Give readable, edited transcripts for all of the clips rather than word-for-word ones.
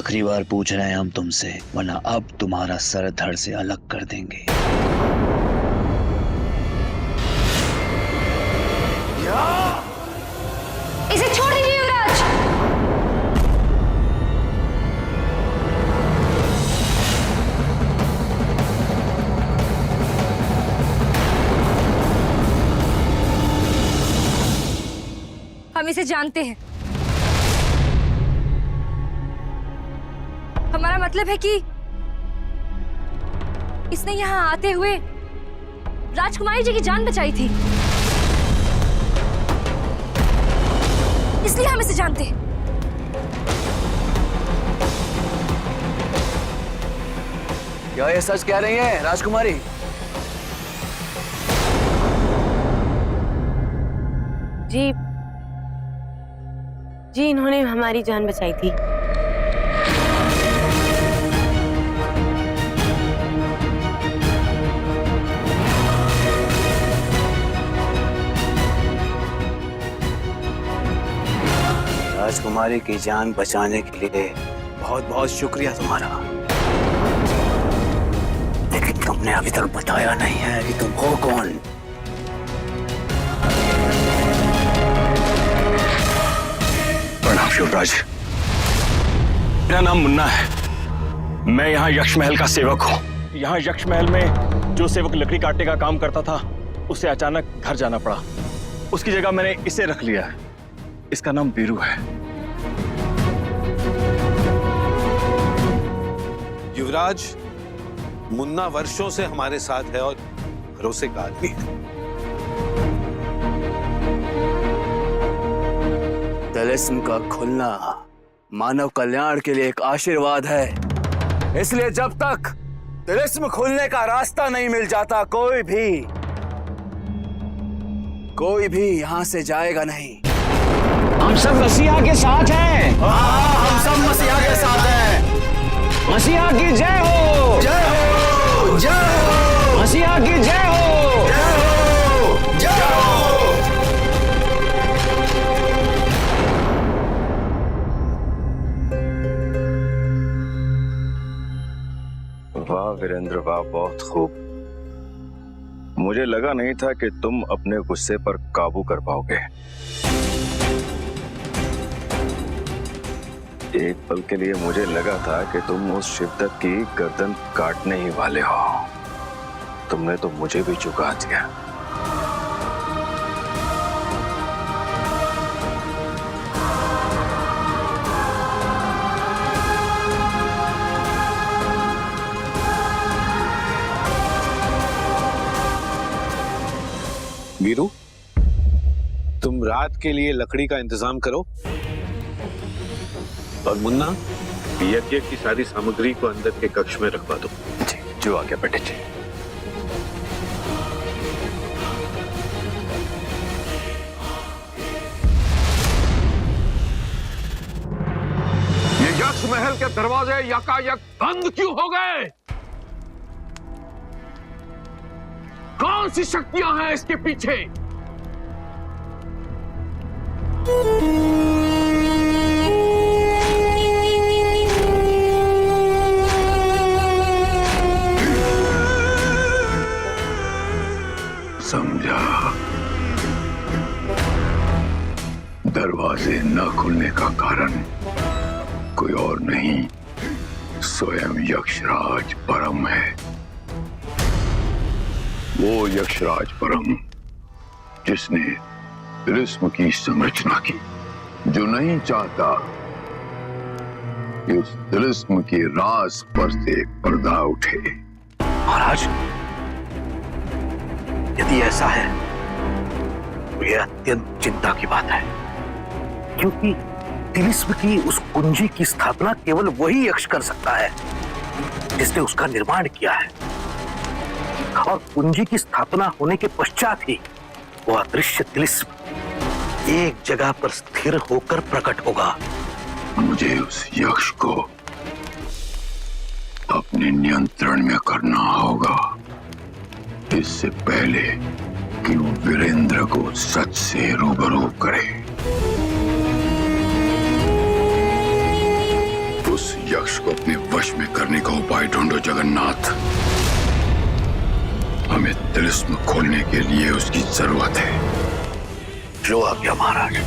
आखिरी बार पूछ रहे हैं हम तुमसे, वरना अब तुम्हारा सर धड़ से अलग कर देंगे। इसे छोड़ दीजिए युवराज। हम इसे जानते हैं। हमारा मतलब है कि इसने यहाँ आते हुए राजकुमारी जी की जान बचाई थी, इसलिए हम इसे जानते हैं। क्या ये सच कह रही हैं राजकुमारी? जी जी, इन्होंने हमारी जान बचाई थी। राजकुमारी की जान बचाने के लिए बहुत बहुत शुक्रिया तुम्हारा, लेकिन तुमने अभी तक बताया नहीं है कि तुम हो कौन। प्रणाम युवराज, मेरा नाम मुन्ना है। मैं यहाँ यक्ष महल का सेवक हूँ। यहाँ यक्ष महल में जो सेवक लकड़ी काटने का काम करता था, उसे अचानक घर जाना पड़ा। उसकी जगह मैंने इसे रख लिया है। इसका नाम वीरू है। युवराज, मुन्ना वर्षों से हमारे साथ है और भरोसे का आदमी है। तिलिस्म का खुलना मानव कल्याण के लिए एक आशीर्वाद है, इसलिए जब तक तिलिस्म खुलने का रास्ता नहीं मिल जाता, कोई भी यहां से जाएगा नहीं। हम सब मसीहा के साथ हैं। हम सब मसीहा के साथ हैं। मसीहा की जय हो, जय हो, जय हो, मसीहा की जय हो, जय हो, जय हो। वाह वीरेंद्र वाह, बहुत खूब। मुझे लगा नहीं था कि तुम अपने गुस्से पर काबू कर पाओगे। एक पल के लिए मुझे लगा था कि तुम उस शिवदत्त की गर्दन काटने ही वाले हो। तुमने तो मुझे भी चुका दिया। वीरू, तुम रात के लिए लकड़ी का इंतजाम करो और मुन्ना, यज्ञ की सारी सामग्री को अंदर के कक्ष में रखवा दो। जी, जो आ गया बेटे जी। ये यक्ष महल के दरवाजे यकायक बंद क्यों हो गए? कौन सी शक्तियां हैं इसके पीछे? समझा। दरवाजे न खुलने का कारण कोई और नहीं, स्वयं यक्षराज परम है। वो यक्षराज परम जिसने तिलिस्म की संरचना की, जो नहीं चाहता कि उस तिलिस्म के राज पर से पर्दा उठे। महाराज, यदि ऐसा है तो यह अत्यंत चिंता की बात है, क्योंकि तिलिस्म की उस कुंजी की स्थापना केवल वही यक्ष कर सकता है जिसने उसका निर्माण किया है, और कुंजी की स्थापना होने के पश्चात ही वो अदृश्य तिलिस्म एक जगह पर स्थिर होकर प्रकट होगा। मुझे उस यक्ष को अपने नियंत्रण में करना होगा, इससे पहले कि वो वीरेंद्र को सच से रूबरू करे। उस यक्ष को अपने वश में करने का उपाय ढूंढो जगन्नाथ। हमें तिलिस्म खोलने के लिए उसकी जरूरत है। जो आज्ञा महाराज।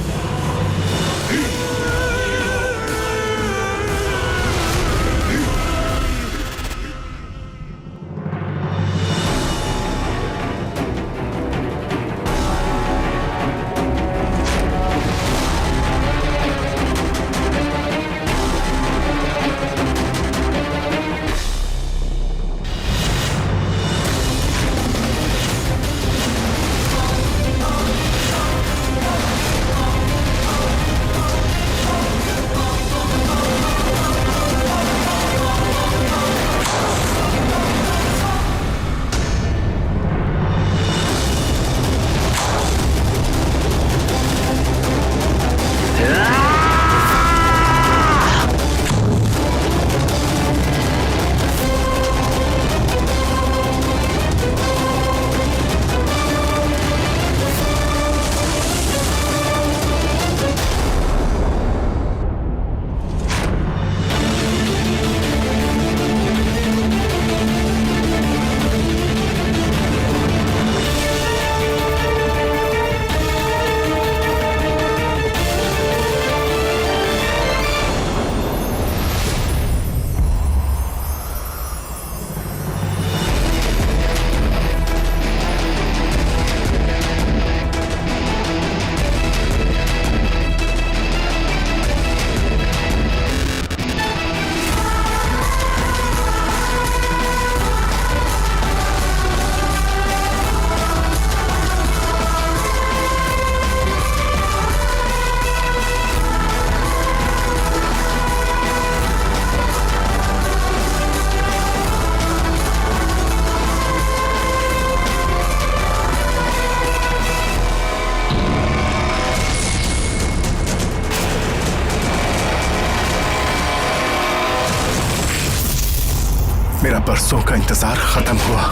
मेरा बरसों का इंतजार खत्म हुआ,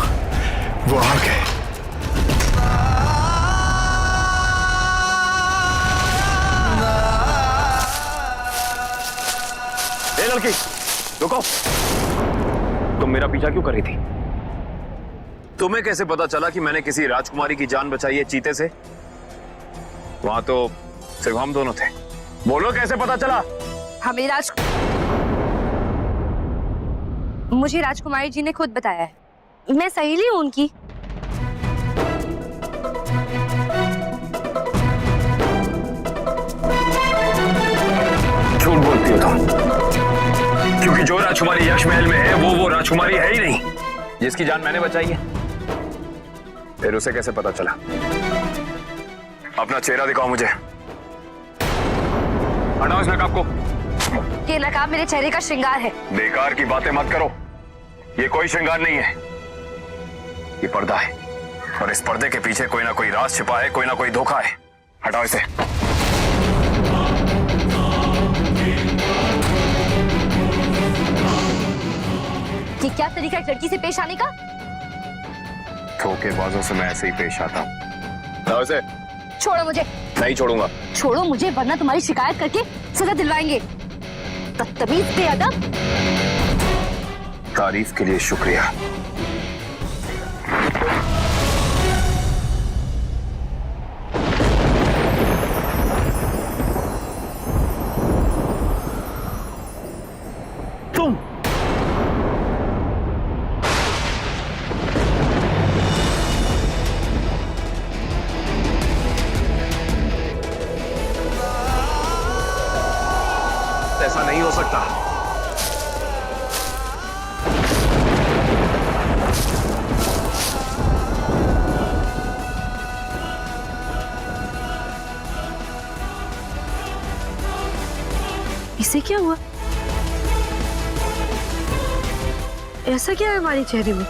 वो आ गए। ए लड़की, रुको। तुम मेरा पीछा क्यों कर रही थी? तुम्हें कैसे पता चला कि मैंने किसी राजकुमारी की जान बचाई है चीते से? वहां तो सिर्फ हम दोनों थे। बोलो कैसे पता चला? हमें मुझे राजकुमारी जी ने खुद बताया है। मैं सहेली हूं उनकी। झूठ बोलती हो तुम, क्योंकि जो राजकुमारी यक्ष महल में है वो राजकुमारी है ही नहीं जिसकी जान मैंने बचाई है। फिर उसे कैसे पता चला? अपना चेहरा दिखाओ मुझे। हटाओ इस नकाब को। ये नकाब मेरे चेहरे का श्रृंगार है। बेकार की बातें मत करो, ये कोई श्रृंगार नहीं है, ये पर्दा है, और इस पर्दे के पीछे कोई ना कोई राज छिपा है, कोई ना कोई धोखा है। हटाओ इसे। ये क्या तरीका है लड़की से पेश आने का? धोखेबाजों से मैं ऐसे ही पेश आता हूँ। हटाओ इसे। छोड़ो मुझे। नहीं छोड़ूंगा। छोड़ो मुझे, वरना तुम्हारी शिकायत करके सजा दिलवाएंगे। बदतमीज, बेअदब। तारीफ के लिए शुक्रिया। तुम ऐसा नहीं हो सकता। इसे क्या हुआ? ऐसा क्या है हमारे चेहरे में?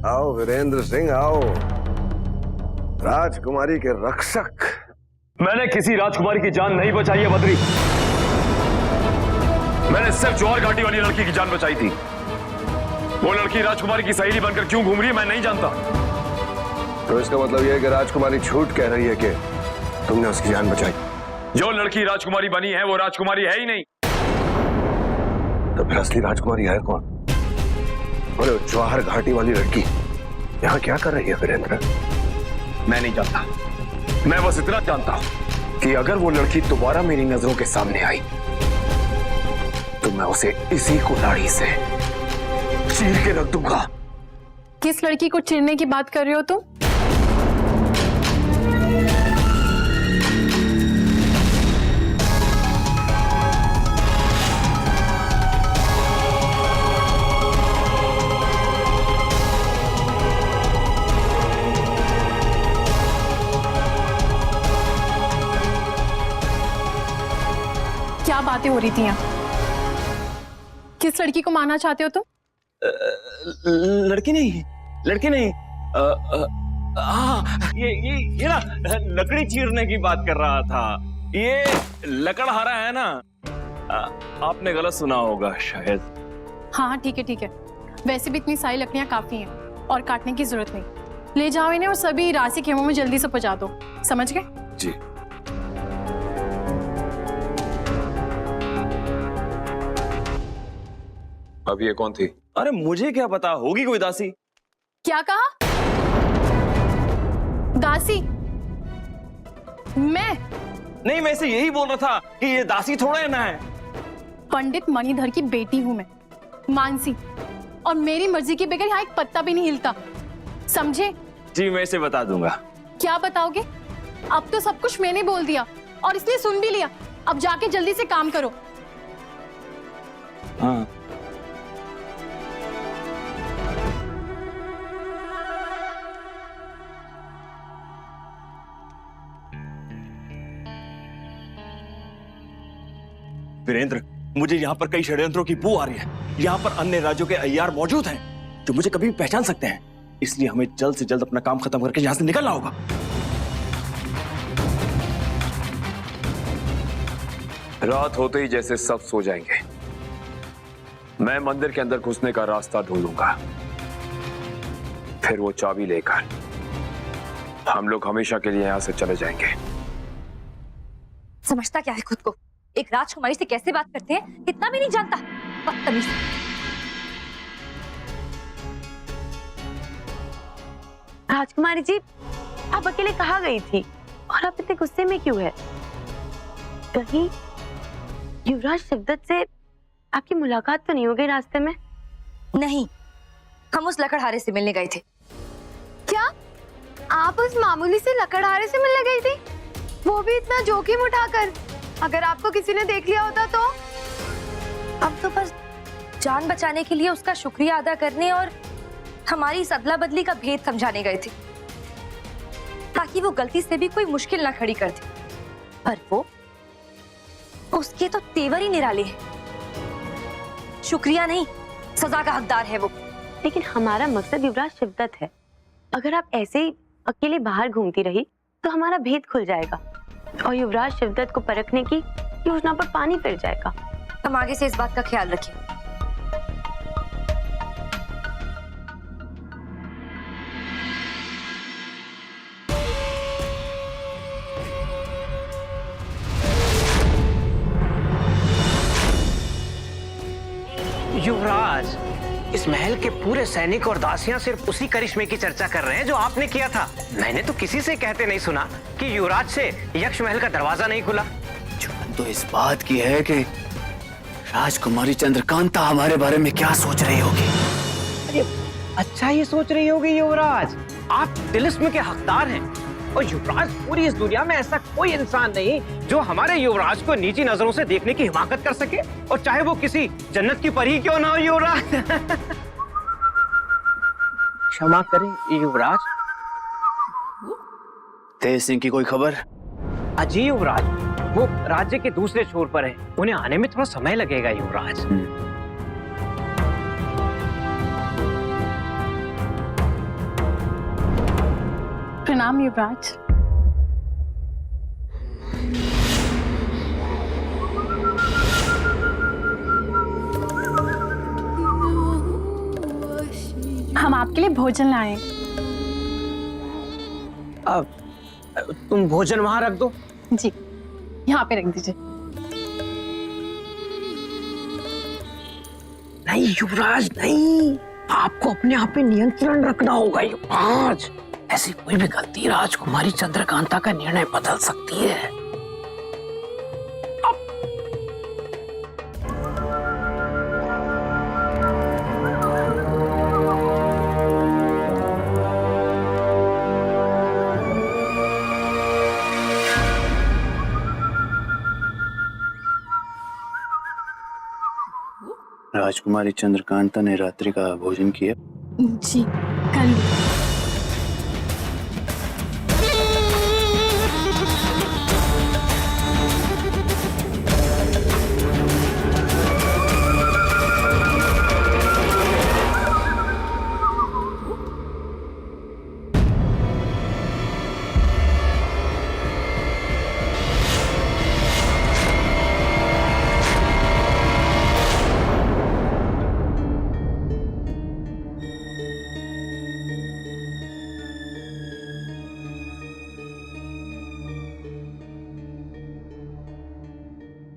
आओ वीरेंद्र सिंह, आओ। राजकुमारी के रक्षक। मैंने किसी राजकुमारी की जान नहीं बचाई है बद्री। मैंने सिर्फ जौहर घाटी वाली लड़की की जान बचाई थी। वो लड़की राजकुमारी की सहेली बनकर क्यों घूम रही है मैं नहीं जानता। तो इसका मतलब यह है कि राजकुमारी झूठ कह रही है कि तुमने उसकी जान बचाई। जो लड़की राजकुमारी बनी है वो राजकुमारी है ही नहीं। तो फिर असली राजकुमारी है कौन? बोले वो जवाहर घाटी वाली लड़की यहाँ क्या कर रही है वीरेंद्र? मैं नहीं जानता, मैं बस इतना जानता हूं कि अगर वो लड़की दोबारा मेरी नजरों के सामने आई तो मैं उसे इसी कुल्हाड़ी से चीर के रख दूंगा। किस लड़की को चीरने की बात कर रहे हो तुम? क्या बातें हो रही थी यहाँ? किस लड़की को मारना चाहते हो तुम? लड़की नहीं, लड़की नहीं, ये ना लकड़ी चीरने की बात कर रहा था। ये लकड़हारा है ना, आपने गलत सुना होगा शायद। हाँ ठीक है ठीक है, वैसे भी इतनी सारी लकड़ियाँ काफी हैं और काटने की जरूरत नहीं। ले जाओ इन्हें और सभी राशि खेमों में जल्दी से पहुंचा दो, समझ गए? जी। अब ये कौन थी? अरे मुझे क्या पता, होगी कोई दासी। क्या कहा? दासी? मैं? नहीं, मैं इसे यही बोल रहा था कि ये दासी थोड़ा है ना है। पंडित मणिधर की बेटी हूं मैं, मानसी, और मेरी मर्जी के बगैर यहाँ एक पत्ता भी नहीं हिलता, समझे? जी मैं इसे बता दूंगा। क्या बताओगे? अब तो सब कुछ मैंने बोल दिया और इसने सुन भी लिया। अब जाके जल्दी से काम करो। हाँ। वीरेंद्र, मुझे यहाँ पर कई षड्यंत्रों की बू आ रही है। यहाँ पर अन्य राज्यों के अय्यार मौजूद हैं जो मुझे कभी भी पहचान सकते हैं, इसलिए हमें जल्द से जल्द अपना काम खत्म करके यहाँ से निकलना होगा। रात होते ही जैसे सब सो जाएंगे, मैं मंदिर के अंदर घुसने का रास्ता ढूंढूंगा। फिर वो चाबी लेकर हम लोग हमेशा के लिए यहां से चले जाएंगे। समझता क्या है खुद को? एक राजकुमारी से कैसे बात करते हैं इतना भी नहीं जानता, बदतमीज। राजकुमारी जी, आप अकेले कहाँ गई थी और आप इतने गुस्से में क्यों है? कहीं युवराज शिवदत्त से आपकी मुलाकात तो नहीं हो गई रास्ते में? नहीं, हम उस लकड़हारे से मिलने गए थे। क्या आप उस मामूली से लकड़हारे से मिलने गई थी? वो भी इतना जोखिम उठाकर? अगर आपको किसी ने देख लिया होता तो? हम तो बस जान बचाने के लिए उसका शुक्रिया अदा करने और हमारी इस अदला बदली का भेद समझाने गए थे, ताकि वो गलती से भी कोई मुश्किल ना खड़ी कर दे। पर वो, उसके तो तेवर ही निराले हैं। शुक्रिया नहीं, सजा का हकदार है वो। लेकिन हमारा मकसद युवराज शिवदत्त है। अगर आप ऐसे ही अकेले बाहर घूमती रही तो हमारा भेद खुल जाएगा और युवराज शिवदत्त को परखने की योजना पर पानी फिर जाएगा। हम आगे से इस बात का ख्याल रखें। युवराज, इस महल के पूरे सैनिक और दासियां सिर्फ उसी करिश्मे की चर्चा कर रहे हैं जो आपने किया था। मैंने तो किसी से कहते नहीं सुना कि युवराज से यक्ष महल का दरवाजा नहीं खुला। चुन तो इस बात की है कि राजकुमारी चंद्रकांता हमारे बारे में क्या सोच रही होगी। अरे अच्छा ही सोच रही होगी युवराज, आप तिलिस्म के हकदार हैं और युवराज, पूरी इस दुनिया में ऐसा कोई इंसान नहीं जो हमारे युवराज को नीची नजरों से देखने की हिमाकत कर सके, और चाहे वो किसी जन्नत की परी क्यों ना हो युवराज। क्षमा करें युवराज। तेज सिंह की कोई खबर? अजी युवराज, वो राज्य के दूसरे छोर पर है, उन्हें आने में थोड़ा समय लगेगा युवराज। प्रणाम युवराज। आपके लिए भोजन लाए। तुम भोजन वहां रख दो। जी, यहाँ पे रख दीजिए। नहीं युवराज नहीं, आपको अपने आप पे नियंत्रण रखना होगा युवराज। ऐसी कोई भी गलती राजकुमारी चंद्रकांता का निर्णय बदल सकती है। राजकुमारी चंद्रकांता ने रात्रि का भोजन किया? जी, कर लिया।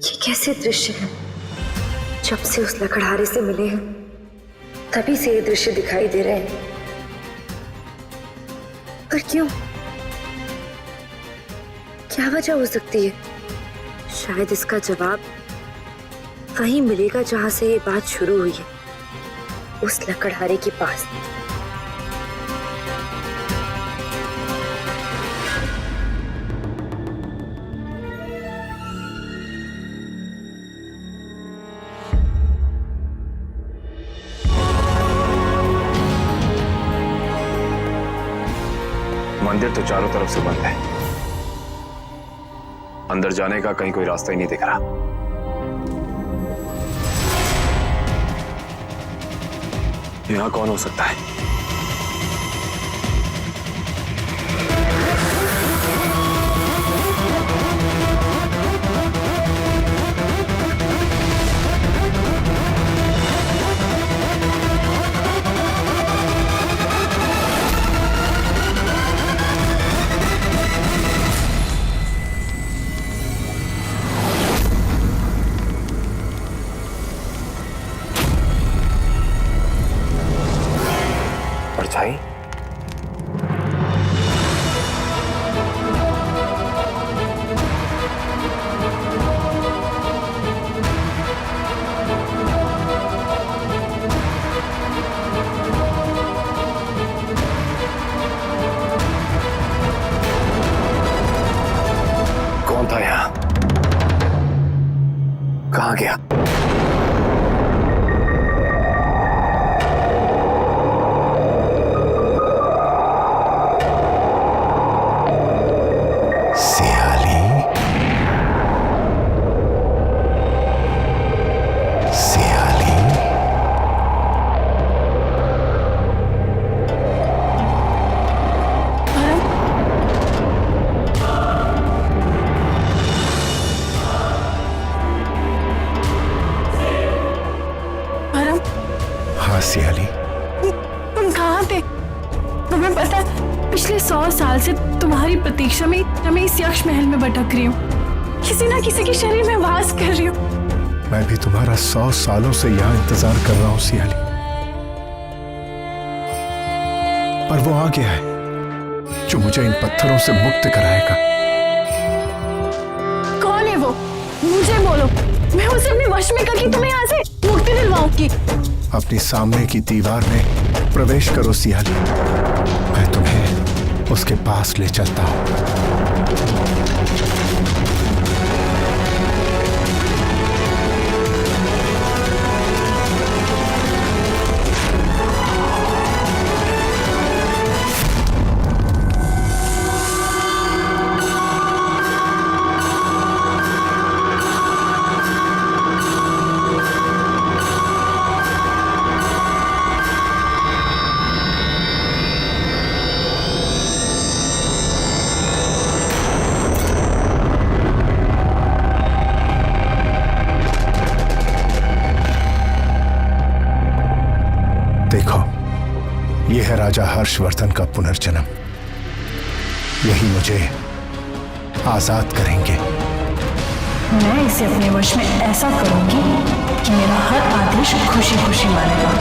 ये कैसे दृश्य है? जब से उस लकड़हारे से मिले हैं तभी से ये दृश्य दिखाई दे रहे हैं, पर क्यों? क्या वजह हो सकती है? शायद इसका जवाब वहीं मिलेगा जहां से ये बात शुरू हुई है, उस लकड़हारे के पास। मंदिर तो चारों तरफ से बंद है, अंदर जाने का कहीं कोई रास्ता ही नहीं दिख रहा। यहां कौन हो सकता है? परछाई? कौन था यहाँ? कहाँ गया? सियाली, तुम कहाँ थे? तुम्हें पता, पिछले 100 साल से तुम्हारी प्रतीक्षा में मैं इस यक्ष महल में भटक रही हूँ, किसी ना किसी के शरीर में वास कर रही हूँ। मैं भी तुम्हारा 100 सालों से यहाँ इंतजार कर रहा हूँ सियाली, पर वो आ गया है जो मुझे इन पत्थरों से मुक्त कराएगा। कौन है वो? मुझे बोलो, मैं उसे अपने वश में करके तुम्हें यहाँ से मुक्ति दिलवाऊंगी। अपनी सामने की दीवार में प्रवेश करो सियाली, मैं तुम्हें उसके पास ले चलता हूँ। है राजा हर्षवर्धन का पुनर्जन्म। यही मुझे आजाद करेंगे। मैं इसे अपने वश में ऐसा करूंगी कि मेरा हर आदेश खुशी खुशी मानेगा।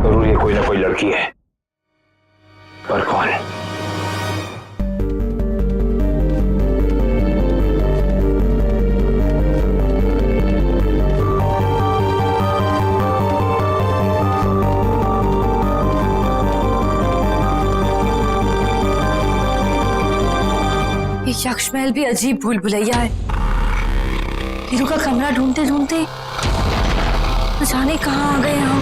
जरूर ये कोई ना कोई लड़की है, पर कौन? ये यक्ष महल भी अजीब भूल भुलैया है। हीरू का कमरा ढूंढते ढूंढते न जाने कहाँ आ गए हम।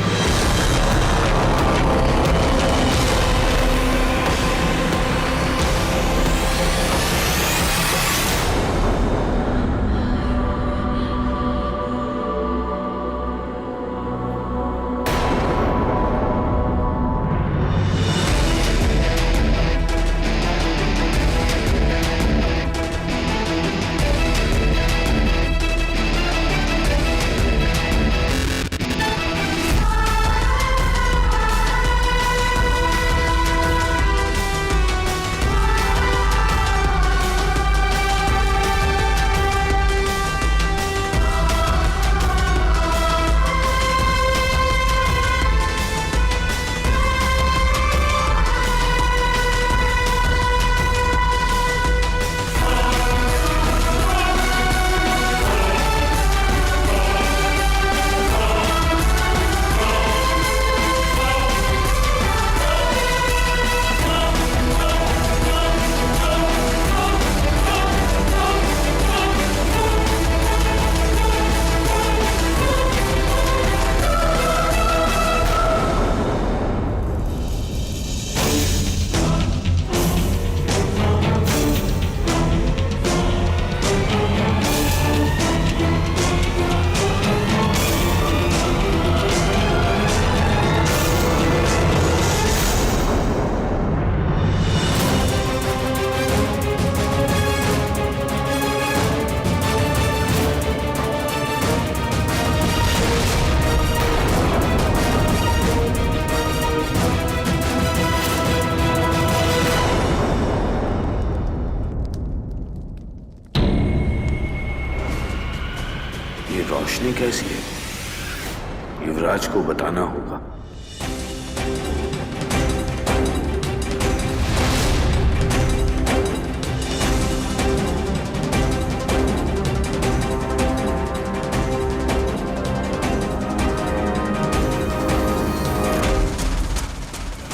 रोशनी कैसी है, युवराज को बताना होगा।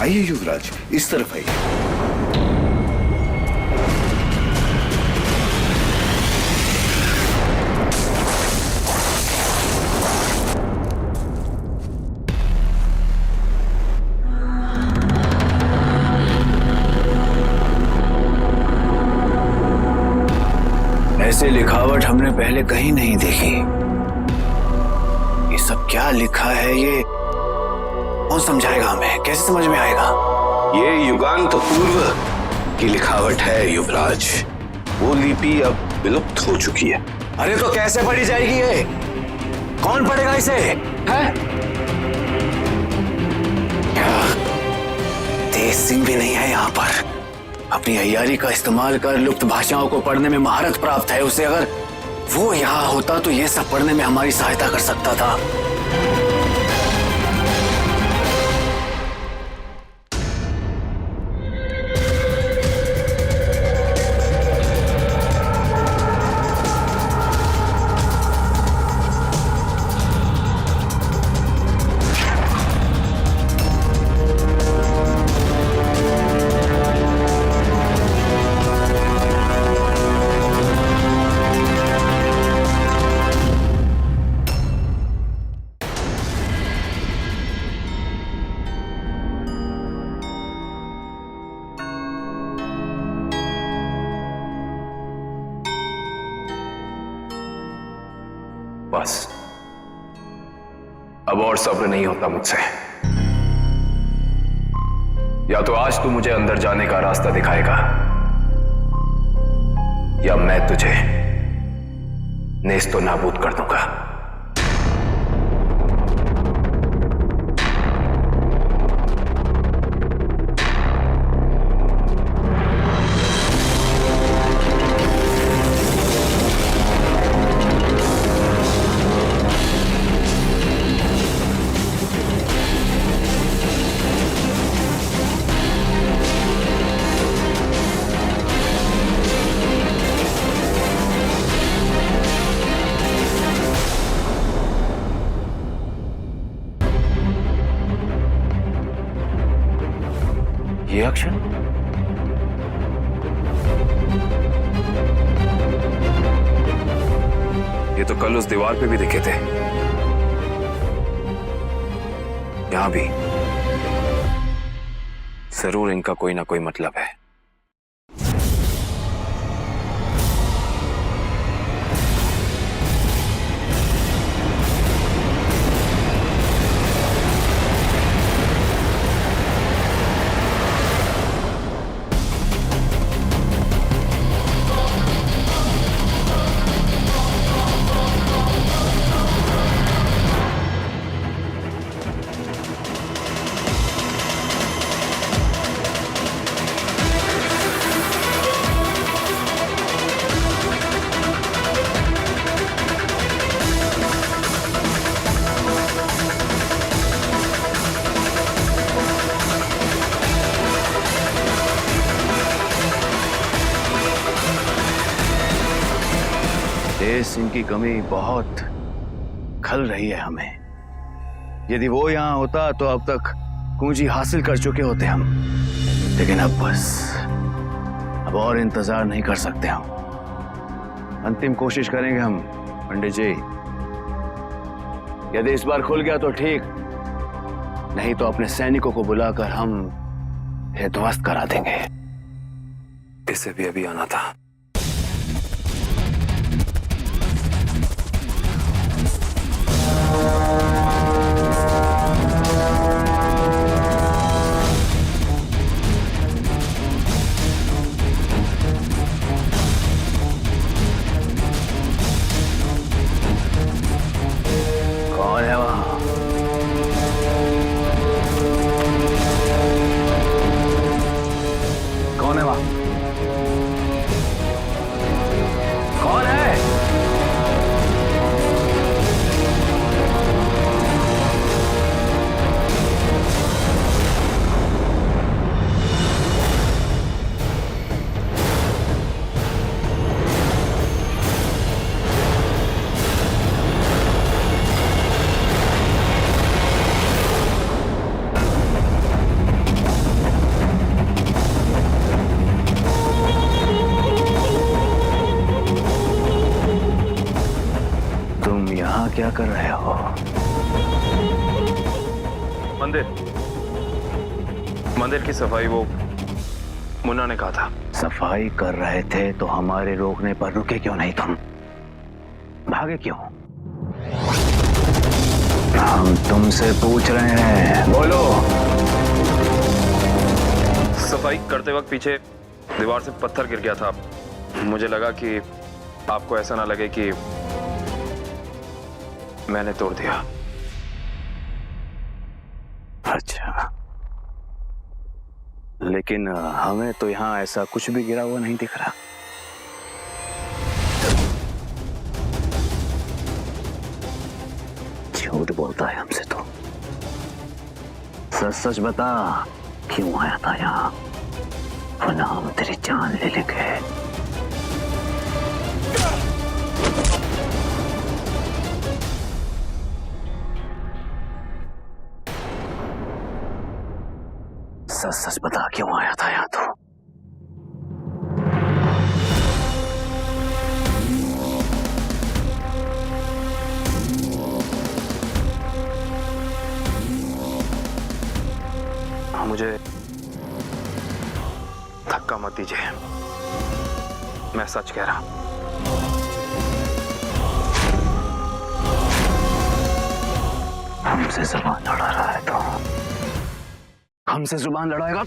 आइए युवराज, इस तरफ आइए। ऐसे लिखावट हमने पहले कहीं नहीं देखी। ये सब क्या लिखा है, ये कौन समझाएगा हमें? कैसे समझ में आएगा? ये युगांत पूर्व की लिखावट है युवराज। वो लिपि अब विलुप्त हो चुकी है। अरे तो कैसे पढ़ी जाएगी ये? कौन पढ़ेगा इसे? है? क्या तेज सिंह भी नहीं है यहाँ पर? अपनी अय्यारी का इस्तेमाल कर लुप्त भाषाओं को पढ़ने में महारत प्राप्त है उसे। अगर वो यहाँ होता तो ये सब पढ़ने में हमारी सहायता कर सकता था। बस अब और सब्र नहीं होता मुझसे। या तो आज तू मुझे अंदर जाने का रास्ता दिखाएगा, या मैं तुझे नेस्त तो नाबूद कर दूंगा। ये अक्षर ये तो कल उस दीवार पे भी दिखे थे, यहां भी। जरूर इनका कोई ना कोई मतलब है। तेज सिंह की कमी बहुत खल रही है हमें। यदि वो यहां होता तो अब तक कुंजी हासिल कर चुके होते हम, लेकिन अब बस अब और इंतजार नहीं कर सकते हम। अंतिम कोशिश करेंगे हम पंडित जी। यदि इस बार खुल गया तो ठीक, नहीं तो अपने सैनिकों को बुलाकर हम ये ध्वस्त करा देंगे। इसे भी अभी आना था। कौन है वहां? कौन है वहां? कौन है? क्या कर रहे हो? मंदिर की सफाई वो मुन्ना ने कहा था। सफाई कर रहे थे तो हमारे रोकने पर रुके क्यों नहीं तुम? भागे क्यों? हम तुमसे पूछ रहे हैं, बोलो। सफाई करते वक्त पीछे दीवार से पत्थर गिर गया था। मुझे लगा कि आपको ऐसा ना लगे कि मैंने तोड़ दिया। अच्छा, लेकिन हमें तो यहां ऐसा कुछ भी गिरा हुआ नहीं दिख रहा। झूठ बोलता है हमसे तो। सच सच बता, क्यों आया था यहाँ? वरना हम तेरी जान ले लेंगे। सच सच बता, क्यों आया था यहाँ तो? मुझे धक्का मत दीजिए, मैं सच कह रहा हूं। हमसे जुबान लड़ा रहा है तो हमसे जुबान लड़ाएगा?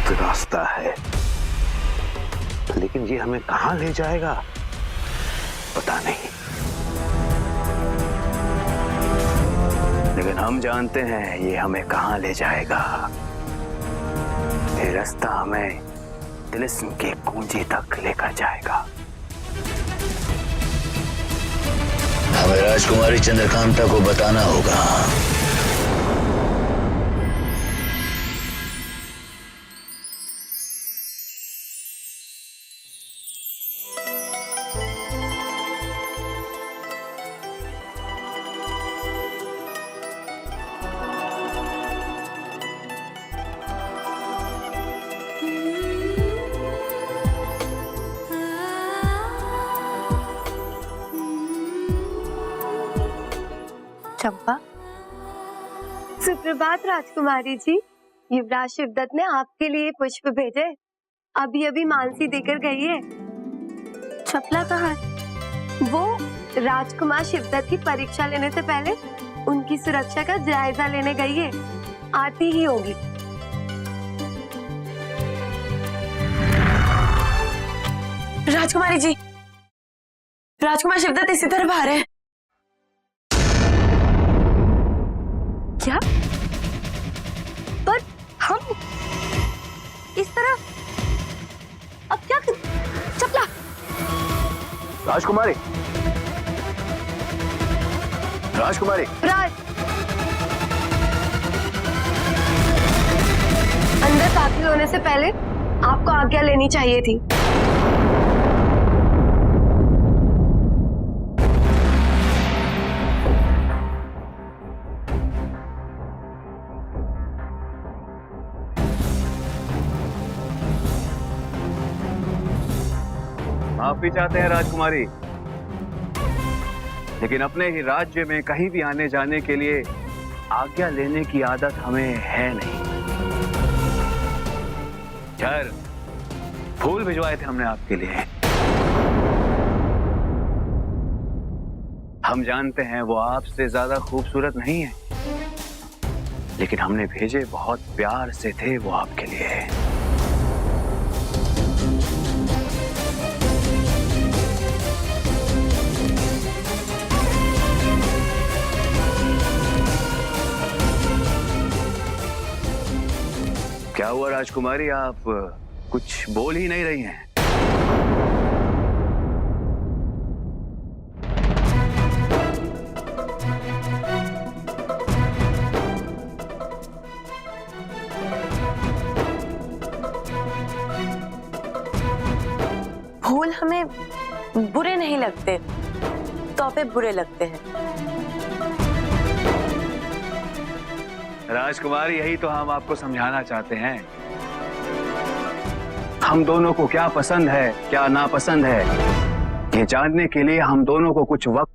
गुप्त रास्ता है, लेकिन ये हमें कहां ले जाएगा पता नहीं। लेकिन हम जानते हैं ये हमें कहां ले जाएगा। ये रास्ता हमें तिलिस्म की कुंजी तक लेकर जाएगा। हमें राजकुमारी चंद्रकांता को बताना होगा। चंपा, सुप्रभात राजकुमारी जी। युवराज शिवदत्त ने आपके लिए पुष्प भेजे, अभी अभी मानसी देकर गई है। चपला कहाँ है? वो राजकुमार शिवदत्त की परीक्षा लेने से पहले उनकी सुरक्षा का जायजा लेने गई है, आती ही होगी। राजकुमारी जी, राजकुमार शिवदत्त इसी तरफ आ रहे हैं। क्या? पर हम इस तरह अब क्या चपला? राजकुमारी, राजकुमारी, राज, अंदर दाखिल होने से पहले आपको आज्ञा लेनी चाहिए थी। माफी चाहते हैं राजकुमारी, लेकिन अपने ही राज्य में कहीं भी आने जाने के लिए आज्ञा लेने की आदत हमें है नहीं। खैर, फूल भिजवाए थे हमने आपके लिए। हम जानते हैं वो आपसे ज्यादा खूबसूरत नहीं है, लेकिन हमने भेजे बहुत प्यार से थे वो आपके लिए। क्या हुआ राजकुमारी, आप कुछ बोल ही नहीं रही हैं? फूल हमें बुरे नहीं लगते, तोहफे बुरे लगते हैं। राजकुमारी, यही तो हम आपको समझाना चाहते हैं। हम दोनों को क्या पसंद है, क्या नापसंद है, ये जानने के लिए हम दोनों को कुछ वक्त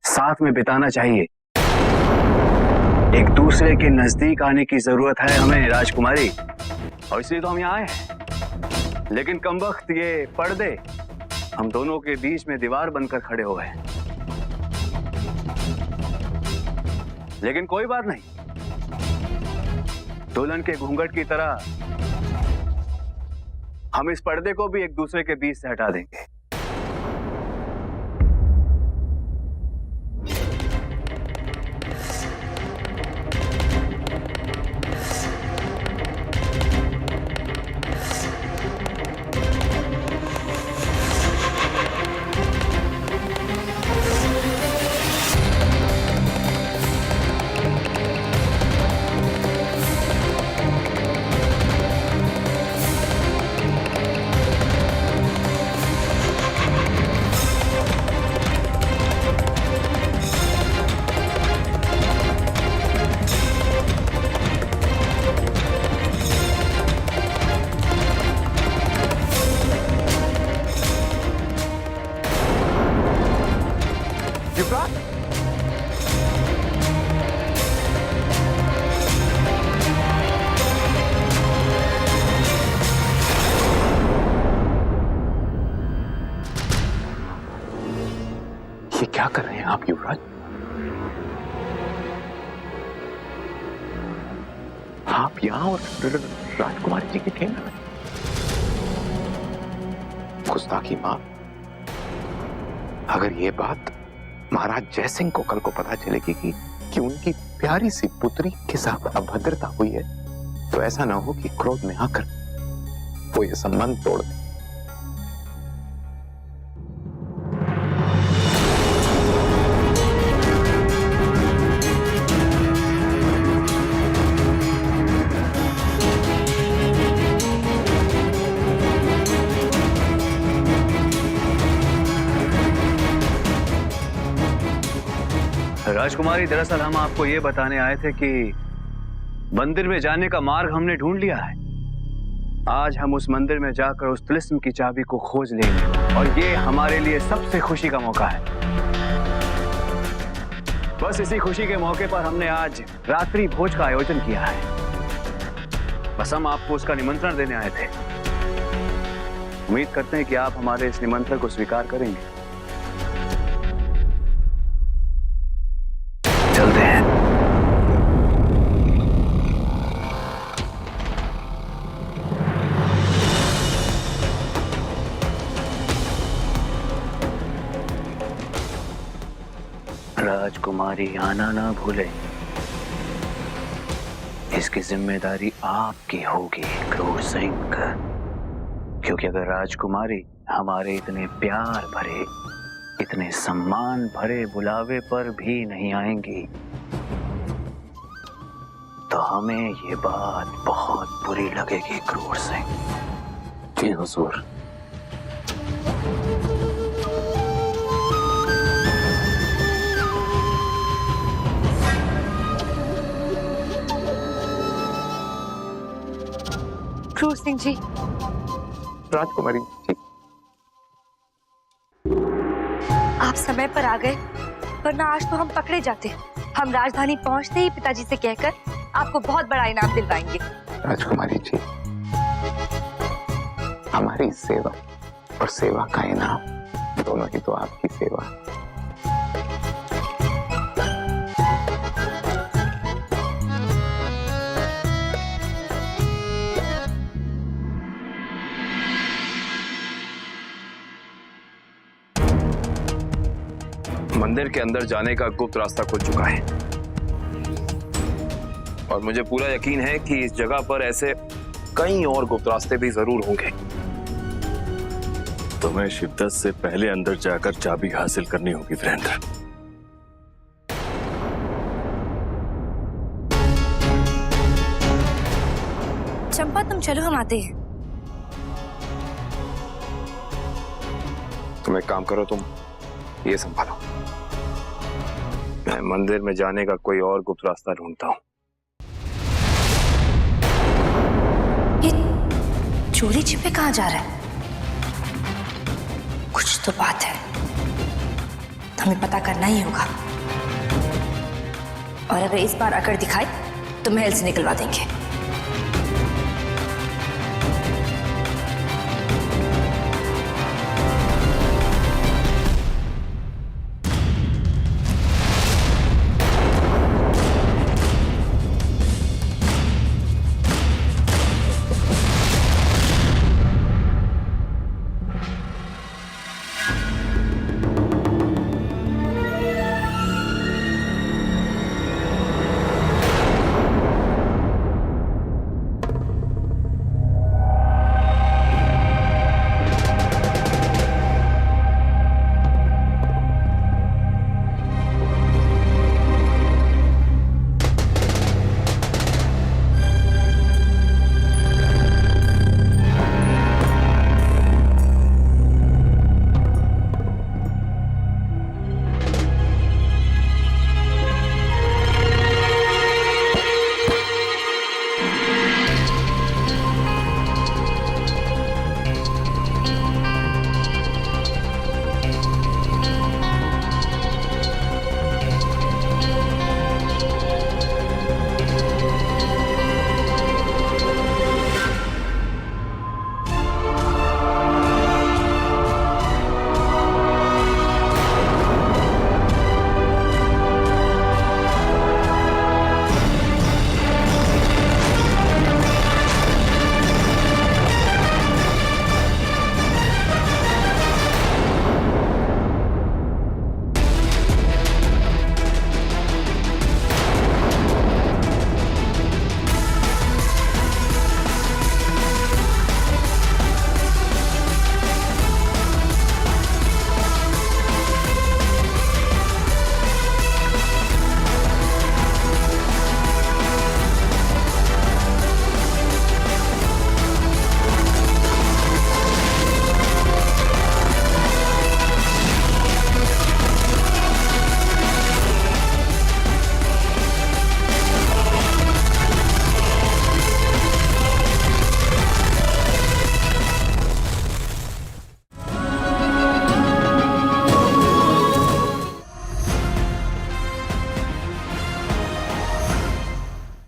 साथ में बिताना चाहिए। एक दूसरे के नजदीक आने की जरूरत है हमें राजकुमारी, और इसलिए तो हम यहाँ आए हैं। लेकिन कमबख्त ये पर्दे हम दोनों के बीच में दीवार बनकर खड़े हो गए। लेकिन कोई बात नहीं, दुल्हन के घूंघट की तरह हम इस पर्दे को भी एक दूसरे के बीच से हटा देंगे। ये क्या कर रहे हैं आप युवराज? आप यहां और राजकुमारी जी की खेल में गुस्ताखी मां, अगर ये बात महाराज जयसिंह को कल को पता चलेगी कि उनकी प्यारी सी पुत्री के साथ अभद्रता हुई है, तो ऐसा ना हो कि क्रोध में आकर वो ये संबंध तोड़ दे। राजकुमारी, दरअसल हम आपको ये बताने आए थे कि मंदिर में जाने का मार्ग हमने ढूंढ लिया है। आज हम उस मंदिर में जाकर उस तिलिस्म की चाबी को खोज लेंगे और ये हमारे लिए सबसे खुशी का मौका है। बस इसी खुशी के मौके पर हमने आज रात्रि भोज का आयोजन किया है। बस हम आपको उसका निमंत्रण देने आए थे। उम्मीद करते हैं कि आप हमारे इस निमंत्रण को स्वीकार करेंगे। चलते हैं। राजकुमारी आना ना भूले, इसकी जिम्मेदारी आपकी होगी क्रूर सिंह, क्योंकि अगर राजकुमारी हमारे इतने प्यार भरे, इतने सम्मान भरे बुलावे पर भी नहीं आएंगी तो हमें ये बात बहुत बुरी लगेगी क्रूर सिंह। जी हुजूर। क्रूर सिंह जी, राजकुमारी जी, आप समय पर आ गए, वरना आज तो हम पकड़े जाते। हम राजधानी पहुंचते ही पिताजी से कहकर आपको बहुत बड़ा इनाम दिलवाएंगे। राजकुमारी जी, हमारी सेवा और सेवा का इनाम दोनों ही तो आपकी सेवा। मंदिर के अंदर जाने का गुप्त रास्ता खुल चुका है और मुझे पूरा यकीन है कि इस जगह पर ऐसे कई और गुप्त रास्ते भी जरूर होंगे। तुम्हें शिद्दत से पहले अंदर जाकर चाबी हासिल करनी होगी वीरेंद्र। चंपा, तुम चलो, हम आते हैं। तुम एक काम करो, तुम ये संभालो, मैं मंदिर में जाने का कोई और गुप्त रास्ता ढूंढता हूं। ये चोरी छिपे कहाँ जा रहा है? कुछ तो बात है, हमें पता करना ही होगा। और अगर इस बार अकड़ दिखाए तो महल से निकलवा देंगे।